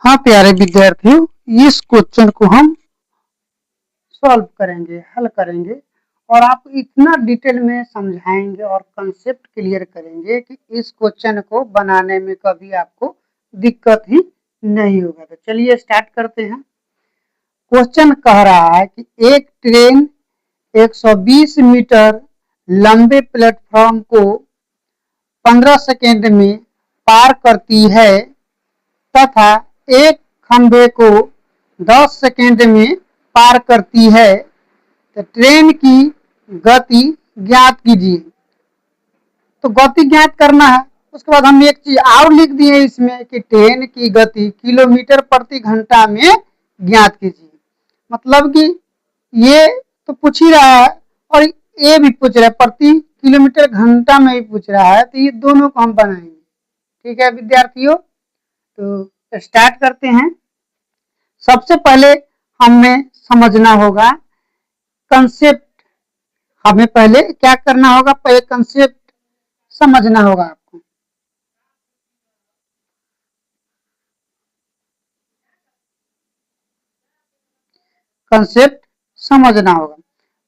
हाँ प्यारे विद्यार्थियों, इस क्वेश्चन को हम सॉल्व करेंगे, हल करेंगे और आपको इतना डिटेल में समझाएंगे और कंसेप्ट क्लियर करेंगे कि इस क्वेश्चन को बनाने में कभी आपको दिक्कत ही नहीं होगा। तो चलिए स्टार्ट करते हैं। क्वेश्चन कह रहा है कि एक ट्रेन 120 मीटर लंबे प्लेटफॉर्म को 15 सेकेंड में पार करती है तथा एक खंभे को 10 सेकेंड में पार करती है, तो ट्रेन की गति ज्ञात कीजिए। तो गति ज्ञात करना है। उसके बाद हम एक चीज और लिख दिए इसमें कि ट्रेन की गति किलोमीटर प्रति घंटा में ज्ञात कीजिए। मतलब कि ये तो पूछ ही रहा है और ये भी पूछ रहा है, प्रति किलोमीटर घंटा में भी पूछ रहा है, तो ये दोनों को हम बनाएंगे। ठीक है विद्यार्थियों, तो स्टार्ट करते हैं। सबसे पहले हमें समझना होगा कंसेप्ट। हमें पहले क्या करना होगा, पहले कंसेप्ट समझना होगा आपको। कंसेप्ट समझना होगा।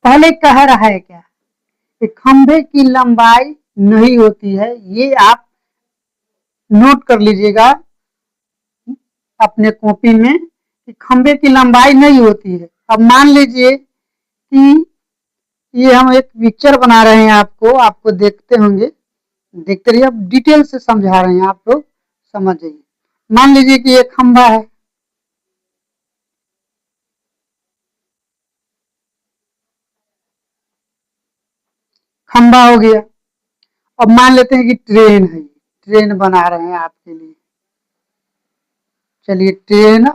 पहले कह रहा है क्या कि खंभे की लंबाई नहीं होती है। ये आप नोट कर लीजिएगा अपने कॉपी में कि खंभे की लंबाई नहीं होती है। अब मान लीजिए कि ये हम एक पिक्चर बना रहे हैं, आपको देखते होंगे, देखते रहिए। अब डिटेल से समझा रहे हैं, आप लोग समझ जाइए। मान लीजिए कि एक खंभा है, खंभा हो गया। अब मान लेते हैं कि ट्रेन है, ट्रेन बना रहे हैं आपके लिए। चलिए ट्रेन,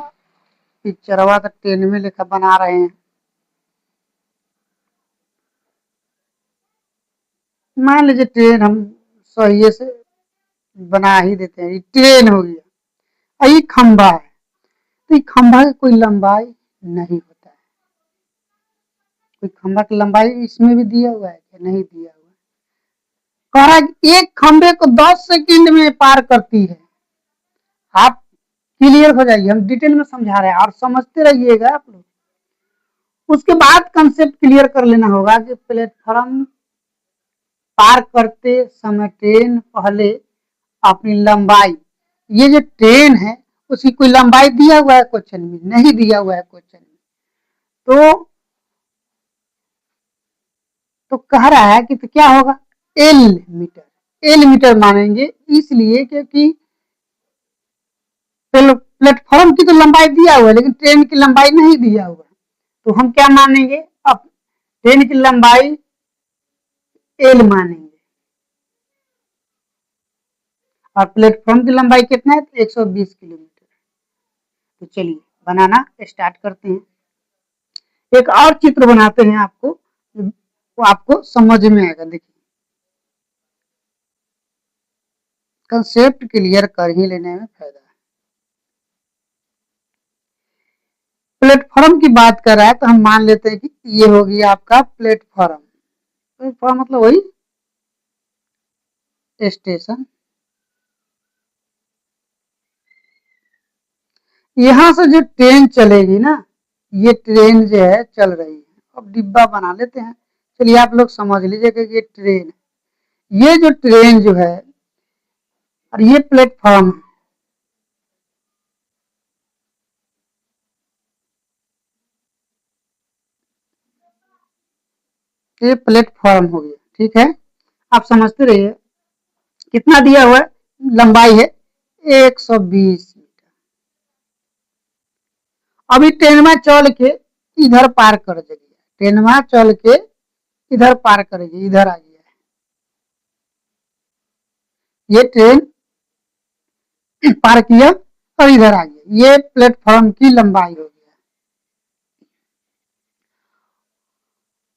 पिक्चरवा तो ट्रेन में लिखा बना रहे हैं। मान लीजिए ट्रेन हम सही से बना ही देते हैं, ट्रेन हो गया। ये खंभा है, तो ये खंभा की कोई लंबाई नहीं होता है। कोई खंभा की लंबाई इसमें भी दिया हुआ है कि नहीं दिया हुआ है। कह रहा है एक खंभे को 10 सेकंड में पार करती है। आप क्लियर हो जाइए, हम डिटेल में समझा रहे हैं और समझते रहिएगा आप लोग। उसके बाद कंसेप्ट क्लियर कर लेना होगा कि प्लेटफॉर्म पार करते समय ट्रेन पहले अपनी लंबाई, ये जो ट्रेन है उसकी कोई लंबाई दिया हुआ है क्वेश्चन में? नहीं दिया हुआ है क्वेश्चन में। तो कह रहा है कि तो क्या होगा, एल मीटर। एल मीटर मानेंगे इसलिए क्योंकि प्लेटफॉर्म की तो लंबाई दिया हुआ है लेकिन ट्रेन की लंबाई नहीं दिया हुआ है। तो हम क्या मानेंगे, अब ट्रेन की लंबाई एल मानेंगे और प्लेटफॉर्म की लंबाई कितना है, 120 किलोमीटर। तो चलिए बनाना स्टार्ट करते हैं। एक और चित्र बनाते हैं, वो आपको समझ में आएगा। देखिए कंसेप्ट क्लियर कर ही लेने में फायदा है। प्लेटफॉर्म की बात कर रहा है तो हम मान लेते हैं कि ये हो गया आपका प्लेटफॉर्म। प्लेटफॉर्म मतलब वही स्टेशन। यहां से जो ट्रेन चलेगी ना, ये ट्रेन जो है चल रही है। अब डिब्बा बना लेते हैं। चलिए आप लोग समझ लीजिएगा कि ये ट्रेन है। ये जो ट्रेन जो है और ये प्लेटफॉर्म है। ये प्लेटफॉर्म हो गया, ठीक है। आप समझते रहिए। कितना दिया हुआ है, लंबाई है 120 मीटर। अभी ट्रेनमा चल के इधर पार कर देगी, ट्रेनमा चल के इधर पार करेगी, इधर आ गया है। ये ट्रेन पार किया और इधर आ गया। ये प्लेटफॉर्म की लंबाई हो गया।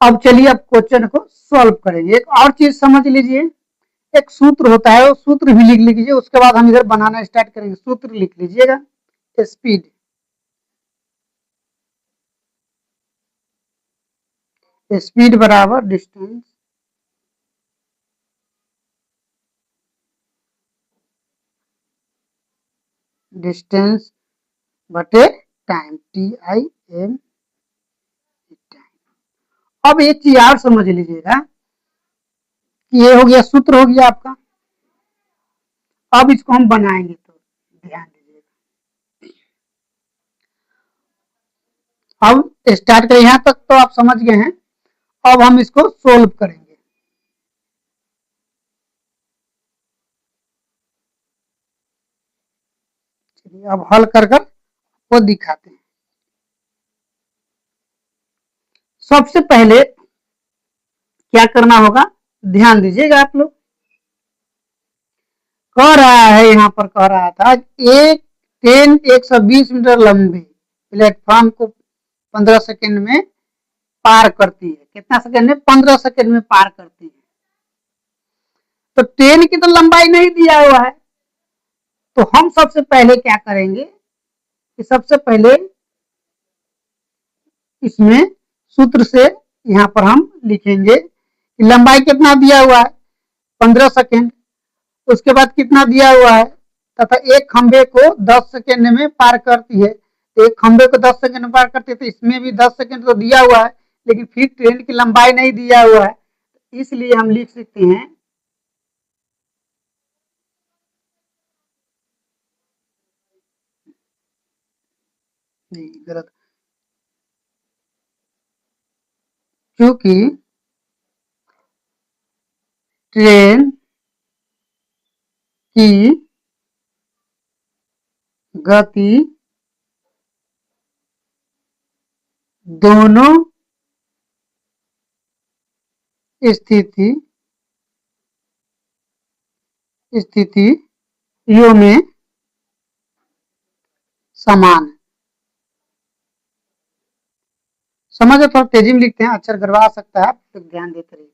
अब चलिए अब क्वेश्चन को सॉल्व करेंगे। एक और चीज समझ लीजिए, एक सूत्र होता है, वो सूत्र भी लिख लीजिए। उसके बाद हम इधर बनाना स्टार्ट करेंगे। सूत्र लिख लीजिएगा, स्पीड। स्पीड बराबर डिस्टेंस डिस्टेंस बटे टाइम, TIM। अब एक चीज और समझ लीजिएगा कि ये हो गया, सूत्र हो गया आपका। अब इसको हम बनाएंगे, तो ध्यान दीजिएगा। अब स्टार्ट करें, यहां तक तो आप समझ गए हैं। अब हम इसको सोल्व करेंगे। चलिए अब हल कर वो दिखाते हैं। सबसे पहले क्या करना होगा, ध्यान दीजिएगा आप लोग। कह रहा है, यहां पर कह रहा था एक ट्रेन 120 मीटर लंबी प्लेटफॉर्म को 15 सेकंड में पार करती है। कितना सेकंड में? 15 सेकंड में पार करती है। तो ट्रेन की तो लंबाई नहीं दिया हुआ है, तो हम सबसे पहले क्या करेंगे कि सबसे पहले इसमें सूत्र से यहां पर हम लिखेंगे कि लंबाई कितना दिया हुआ है, 15 सेकंड। उसके बाद कितना दिया हुआ है, तथा एक खंबे को 10 सेकंड में पार करती है। तो एक खंबे को 10 सेकंड में पार करती है, तो इसमें भी 10 सेकंड तो दिया हुआ है, लेकिन फिर ट्रेन की लंबाई नहीं दिया हुआ है। इसलिए हम लिख सकते हैं नहीं, गलत, क्योंकि ट्रेन की गति दोनों स्थितियों में समान है। समझो, थोड़ा तेजी में लिखते हैं, अक्षर गड़बड़ा सकता है, तो ध्यान देते रहिए।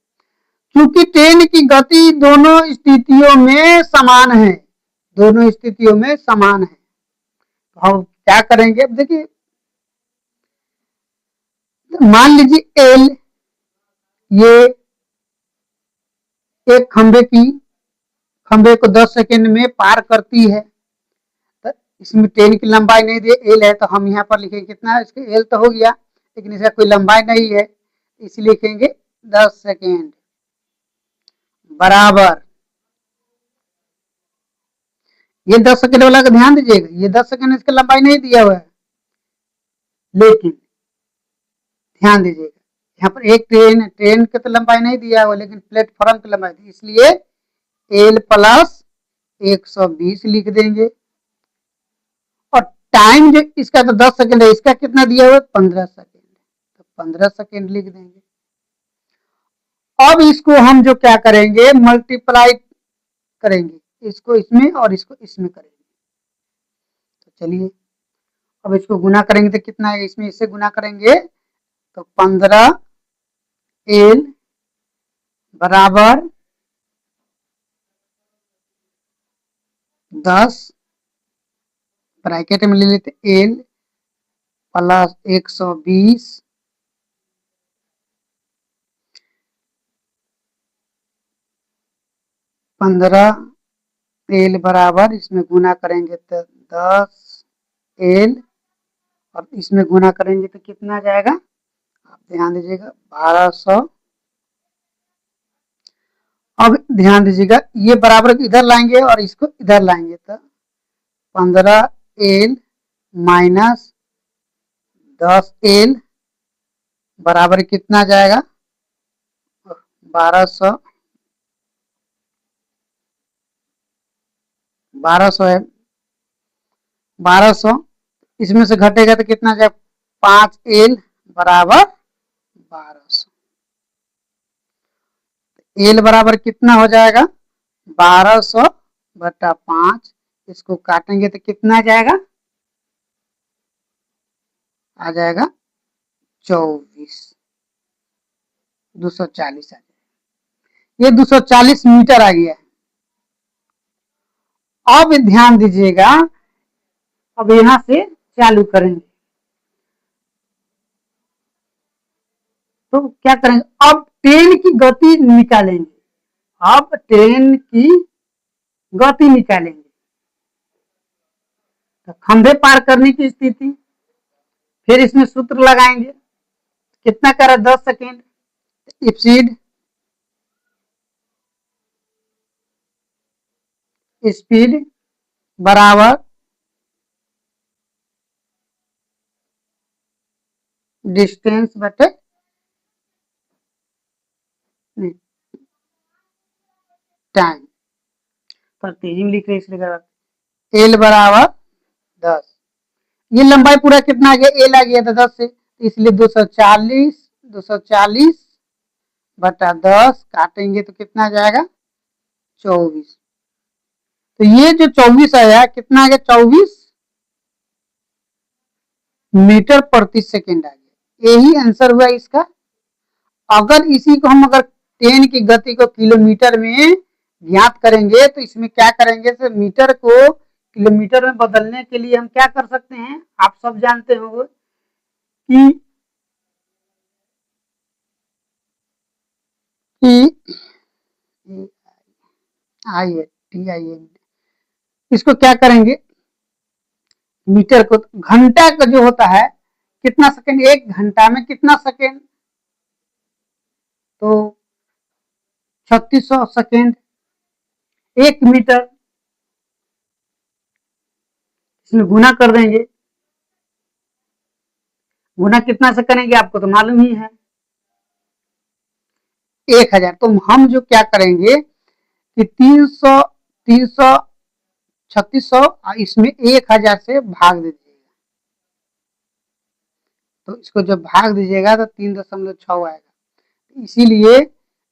क्योंकि ट्रेन की गति दोनों स्थितियों में समान है, दोनों स्थितियों में समान है। तो हम क्या करेंगे, अब देखिए, मान लीजिए एल ये एक खंबे को 10 सेकंड में पार करती है। तो इसमें ट्रेन की लंबाई नहीं दी, एल है, तो हम यहाँ पर लिखेंगे कितना, इसके एल तो हो गया, लेकिन इसका कोई लंबाई नहीं है, इसलिए लिखेंगे 10 सेकेंड बराबर, ये 10 सेकेंड वाला का ध्यान दीजिएगा, ये 10 सेकेंड इसका लंबाई नहीं दिया हुआ है, लेकिन ध्यान दीजिएगा यहाँ पर एक ट्रेन की तो लंबाई नहीं दिया हुआ, लेकिन प्लेटफॉर्म की लंबाई दी, इसलिए एल प्लस 120 लिख देंगे। और टाइम जो इसका तो 10 सेकेंड है, इसका कितना दिया हुआ है, 15 सेकेंड, तो 15 सेकेंड लिख देंगे। अब इसको हम जो क्या करेंगे, मल्टीप्लाई करेंगे, इसको इसमें और इसको इसमें करेंगे। तो चलिए अब इसको गुना करेंगे तो कितना है, इसमें इससे गुना करेंगे तो 15 एल बराबर 10, ब्रैकेट में ले लेते एल प्लस 120 15 एल बराबर, इसमें गुना करेंगे तो 10 एल, और इसमें गुना करेंगे तो कितना जाएगा, आप ध्यान दीजिएगा 1200। अब ध्यान दीजिएगा, ये बराबर इधर लाएंगे और इसको इधर लाएंगे, तो 15 एल माइनस 10 एल बराबर कितना जाएगा, 1200, 1200 है, 1200 इसमें से घटेगा तो कितना जाएगा, 5 एल बराबर 1200। एल बराबर कितना हो जाएगा, 1200 बटा 5, इसको काटेंगे तो कितना जाएगा, आ जाएगा 24, 240 आ जाएगा, ये 240 मीटर आ गया है। अब ध्यान दीजिएगा, अब यहां से चालू करेंगे, तो क्या करेंगे, अब ट्रेन की गति निकालेंगे, अब ट्रेन की गति निकालेंगे। तो खंभे पार करने की स्थिति, फिर इसमें सूत्र लगाएंगे, कितना करा 10 सेकेंड, स्पीड स्पीड बराबर डिस्टेंस बटे टाइम। पर तेजी में लिख रहे इसलिए एल बराबर 10। ये लंबाई पूरा कितना आ गया, एल आ गया था 10 से, इसलिए 240 बटा 10 काटेंगे तो कितना आ जाएगा 24। तो ये जो 24 आया कितना आ गया 24 मीटर प्रति सेकेंड आ गया। यही आंसर हुआ इसका। अगर इसी को हम अगर ट्रेन की गति को किलोमीटर में ज्ञात करेंगे तो इसमें क्या करेंगे, तो मीटर को किलोमीटर में बदलने के लिए हम क्या कर सकते हैं, आप सब जानते होंगे कि इसको क्या करेंगे, मीटर को घंटा का जो होता है कितना सेकेंड, एक घंटा में कितना सेकेंड, तो 3600 सेकेंड। एक मीटर इसमें गुना कर देंगे, गुना कितना से करेंगे आपको तो मालूम ही है 1000। तो हम जो क्या करेंगे कि 3600 इसमें 1000 से भाग दीजिएगा, तो इसको जब भाग दीजिएगा तो 3.6 आएगा। इसीलिए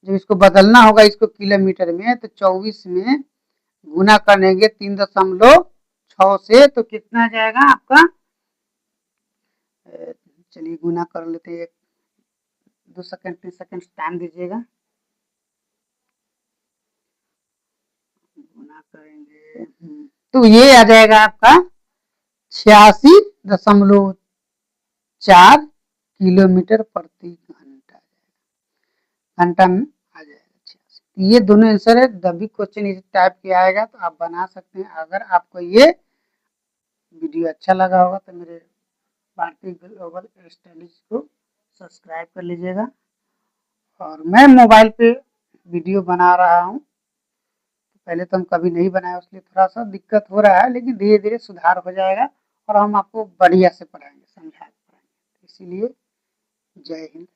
जब इसको बदलना होगा इसको किलोमीटर में तो 24 में गुना करेंगे 3.6 से, तो कितना जाएगा आपका, चलिए गुना कर लेते हैं, 2 सेकंड 3 सेकंड टाइम दीजिएगा, गुना करेंगे तो ये आ जाएगा आपका 86.4 किलोमीटर प्रति घंटा, घंटा में आ जाएगा 86। ये दोनों आंसर है। तभी क्वेश्चन इस टाइप के आएगा तो आप बना सकते हैं। अगर आपको ये वीडियो अच्छा लगा होगा तो मेरे भारतीय ग्लोबल स्टडीज को सब्सक्राइब कर लीजिएगा। और मैं मोबाइल पे वीडियो बना रहा हूँ, पहले तो हम कभी नहीं बनाए इसलिए थोड़ा सा दिक्कत हो रहा है, लेकिन धीरे धीरे सुधार हो जाएगा और हम आपको बढ़िया से पढ़ाएंगे, समझा पढ़ाएंगे। इसीलिए जय हिंद।